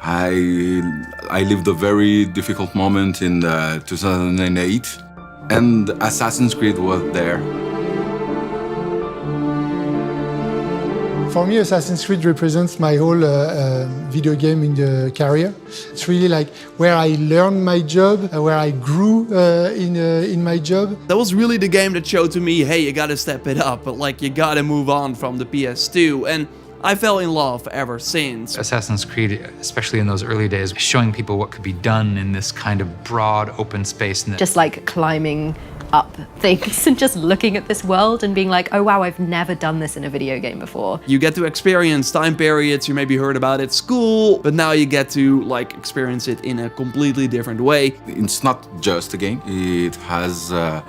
I lived a very difficult moment in 2008, and Assassin's Creed was there. For me, Assassin's Creed represents my whole video game in the career. It's really like where I learned my job, where I grew in my job. That was really the game that showed to me, hey, you gotta step it up, but like you gotta move on from the PS2. And I fell in love ever since. Assassin's Creed, especially in those early days, showing people what could be done in this kind of broad open space. Just like climbing up things and just looking at this world and being like, oh wow, I've never done this in a video game before. You get to experience time periods you maybe heard about at school, but now you get to like experience it in a completely different way. It's not just a game, it has a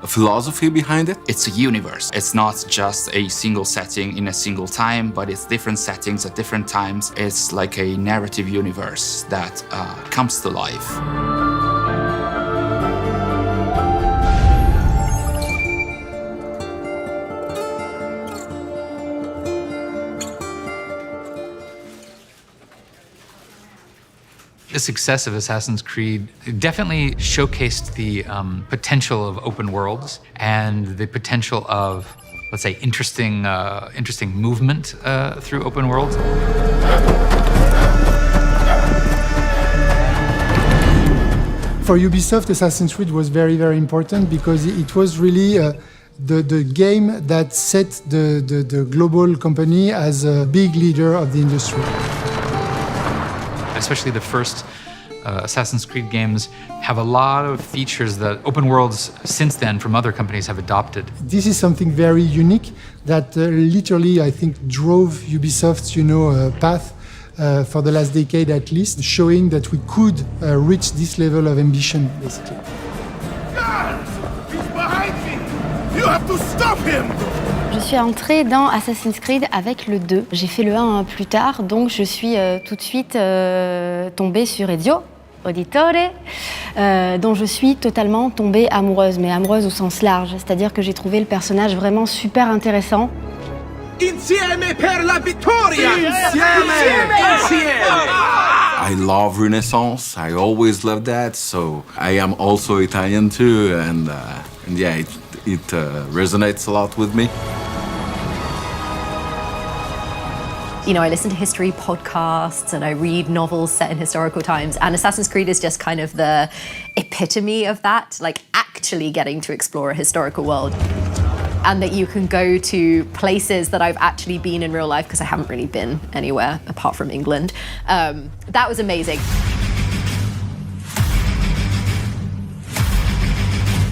philosophy behind it. It's a universe. It's not just a single setting in a single time, but it's different settings at different times. It's like a narrative universe that comes to life. The success of Assassin's Creed definitely showcased the potential of open worlds and the potential of, let's say, interesting movement through open worlds. For Ubisoft, Assassin's Creed was very, very important because it was really the game that set the global company as a big leader of the industry. Especially the first Assassin's Creed games have a lot of features that open worlds since then from other companies have adopted. This is something very unique that literally, I think, drove Ubisoft's, path for the last decade at least, showing that we could reach this level of ambition, basically. Guards! He's behind me! You have to stop him! Je suis entrée dans Assassin's Creed avec le 2. J'ai fait le 1 plus tard, donc je suis tout de suite tombée sur Ezio Auditore, dont je suis totalement tombée amoureuse, mais amoureuse au sens large, c'est-à-dire que j'ai trouvé le personnage vraiment super intéressant. Insieme per la vittoria! Insieme! I love Renaissance, I always loved that, so I am also Italian too, and yeah, it resonates a lot with me. I listen to history podcasts and I read novels set in historical times, and Assassin's Creed is just kind of the epitome of that, like actually getting to explore a historical world. And that you can go to places that I've actually been in real life, because I haven't really been anywhere apart from England. That was amazing.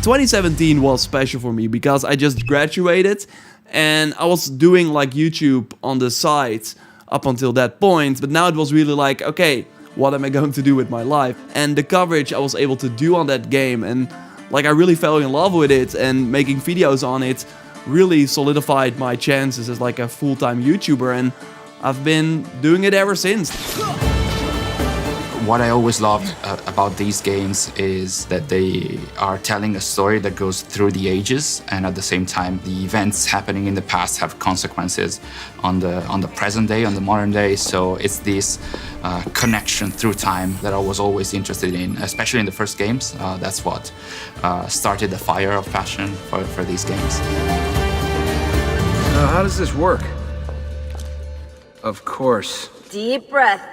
2017 was special for me because I just graduated and I was doing like YouTube on the side up until that point, but now it was really like, okay, what am I going to do with my life? And the coverage I was able to do on that game, and like I really fell in love with it, and making videos on it really solidified my chances as like a full-time YouTuber, and I've been doing it ever since. What I always loved about these games is that they are telling a story that goes through the ages, and at the same time, the events happening in the past have consequences on the present day, on the modern day. So it's this connection through time that I was always interested in, especially in the first games. That's what started the fire of passion for these games. How does this work? Of course. Deep breath.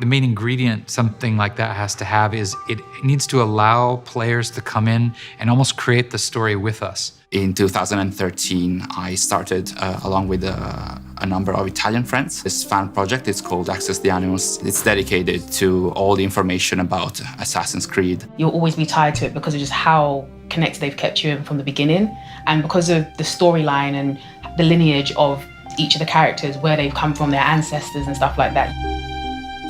The main ingredient something like that has to have is it needs to allow players to come in and almost create the story with us. In 2013, I started, along with a number of Italian friends, this fan project. It's called Access the Animus. It's dedicated to all the information about Assassin's Creed. You'll always be tied to it because of just how connected they've kept you in from the beginning, and because of the storyline and the lineage of each of the characters, where they've come from, their ancestors and stuff like that.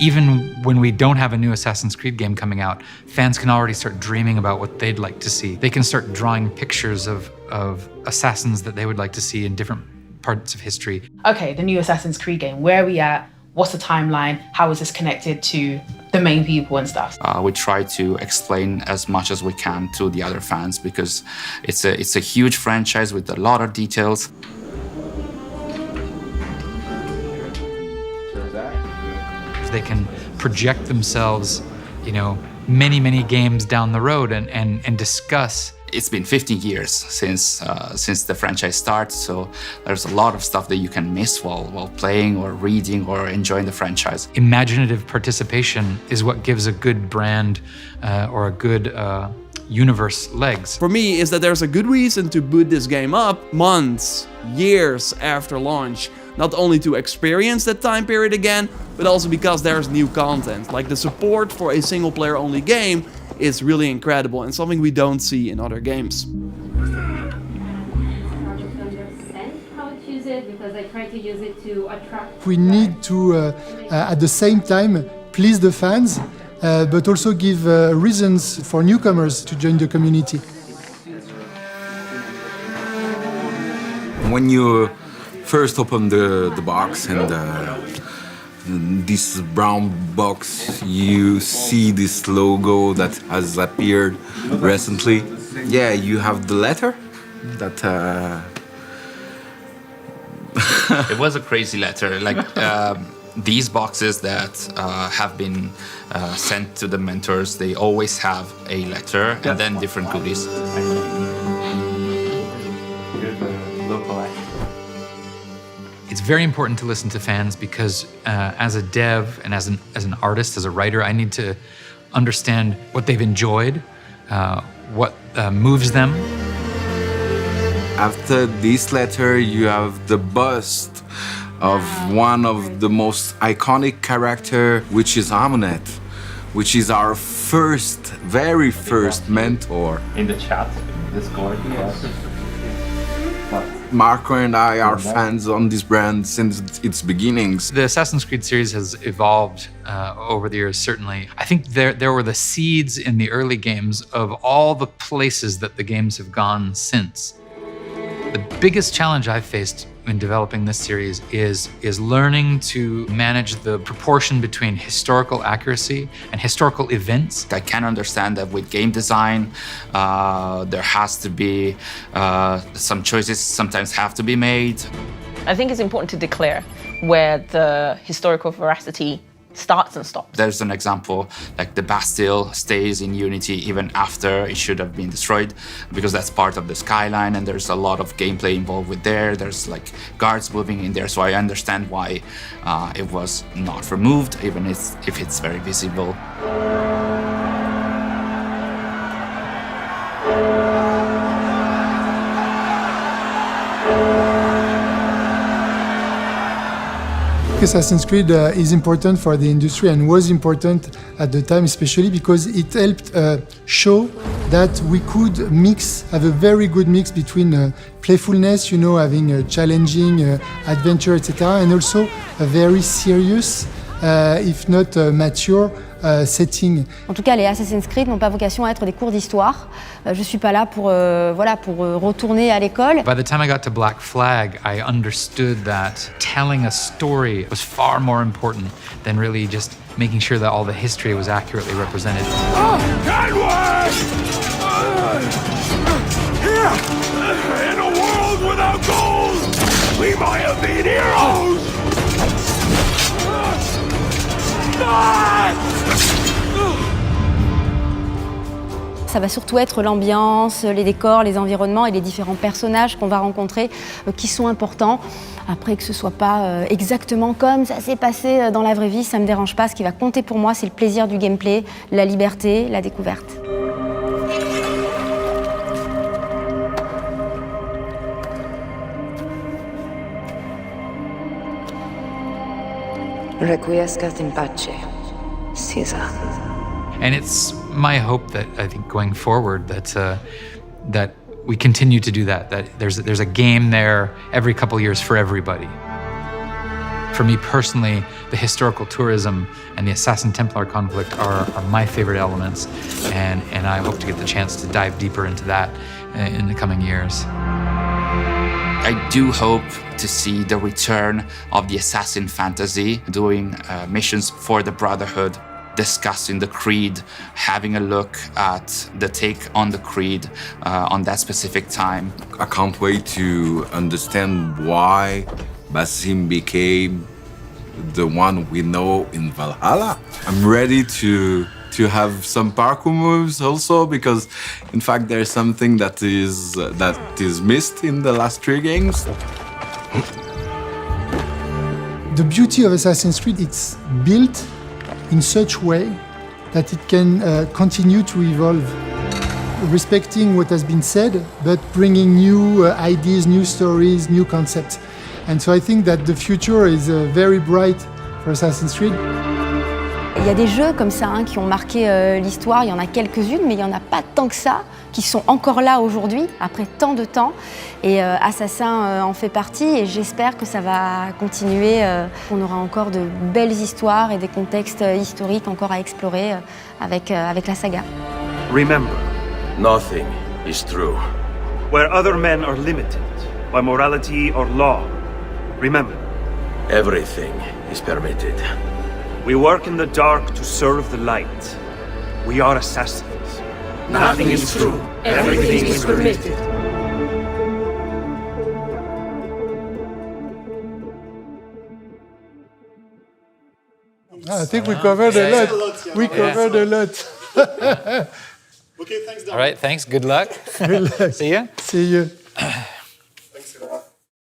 Even when we don't have a new Assassin's Creed game coming out, fans can already start dreaming about what they'd like to see. They can start drawing pictures of assassins that they would like to see in different parts of history. Okay, the new Assassin's Creed game, where are we at? What's the timeline? How is this connected to the main people and stuff? We try to explain as much as we can to the other fans because it's a huge franchise with a lot of details. they can project themselves, many, many games down the road and discuss. It's been 15 years since the franchise starts, so there's a lot of stuff that you can miss while playing or reading or enjoying the franchise. Imaginative participation is what gives a good brand or a good universe legs. For me, is that there's a good reason to boot this game up months, years after launch. Not only to experience that time period again, but also because there's new content. Like the support for a single player only game is really incredible and something we don't see in other games. We need to, at the same time, please the fans, but also give reasons for newcomers to join the community. When you first open the box and this brown box, you see this logo that has appeared recently. Yeah, you have the letter that... It was a crazy letter. Like these boxes that have been sent to the mentors, they always have a letter and then different goodies. It's very important to listen to fans because as a dev and as an artist, as a writer, I need to understand what they've enjoyed, what moves them. After this letter, you have the bust of one of the most iconic character, which is Amunet, which is our very first mentor. In the chat, Discord, yes. Marco and I are fans on this brand since its beginnings. The Assassin's Creed series has evolved over the years, certainly. I think there were the seeds in the early games of all the places that the games have gone since. The biggest challenge I've faced in developing this series is learning to manage the proportion between historical accuracy and historical events. I can understand that with game design, there has to be some choices sometimes have to be made. I think it's important to declare where the historical veracity starts and stops. There's an example, like the Bastille stays in Unity even after it should have been destroyed, because that's part of the skyline and there's a lot of gameplay involved with there. There's like guards moving in there, so I understand why it was not removed, even if it's very visible. Assassin's Creed is important for the industry and was important at the time, especially because it helped show that we could have a very good mix between playfulness, having a challenging adventure, etc., and also a very serious, if not mature, setting. En tout cas, les Assassin's Creed n'ont pas vocation à être des cours d'histoire. Je suis pas là pour retourner à l'école. By the time I got to Black Flag, I understood that telling a story was far more important than really just making sure that all the history was accurately represented. In a world without gold, we might have been heroes! Ça va surtout être l'ambiance, les décors, les environnements et les différents personnages qu'on va rencontrer qui sont importants. Après, que ce soit pas exactement comme ça s'est passé dans la vraie vie, ça me dérange pas. Ce qui va compter pour moi, c'est le plaisir du gameplay, la liberté, la découverte. Requiescat in pace, Caesar. And it's my hope that I think going forward that we continue to do that. That there's a game there every couple years for everybody. For me personally, the historical tourism and the Assassin-Templar conflict are my favorite elements, and I hope to get the chance to dive deeper into that in the coming years. I do hope to see the return of the assassin fantasy, doing missions for the Brotherhood, discussing the Creed, having a look at the take on the Creed on that specific time. I can't wait to understand why Basim became the one we know in Valhalla. I'm ready to have some parkour moves also, because in fact there's something that is missed in the last 3 games. The beauty of Assassin's Creed, it's built in such a way that it can continue to evolve, respecting what has been said, but bringing new ideas, new stories, new concepts. And so I think that the future is very bright for Assassin's Creed. Il y a des jeux comme ça qui ont marqué l'histoire, il y en a quelques-unes, mais il n'y en a pas tant que ça, qui sont encore là aujourd'hui, après tant de temps. Et Assassin en fait partie, et j'espère que ça va continuer, qu'on aura encore de belles histoires et des contextes historiques encore à explorer avec la saga. Remember, nothing is true. Where other men are limited by morality or law, remember, everything is permitted. We work in the dark to serve the light. We are assassins. Nothing is true. Everything is permitted. I think we covered a lot. We covered a lot. Okay, thanks, Darby. All right, thanks. Good luck. Good luck. See ya. See you.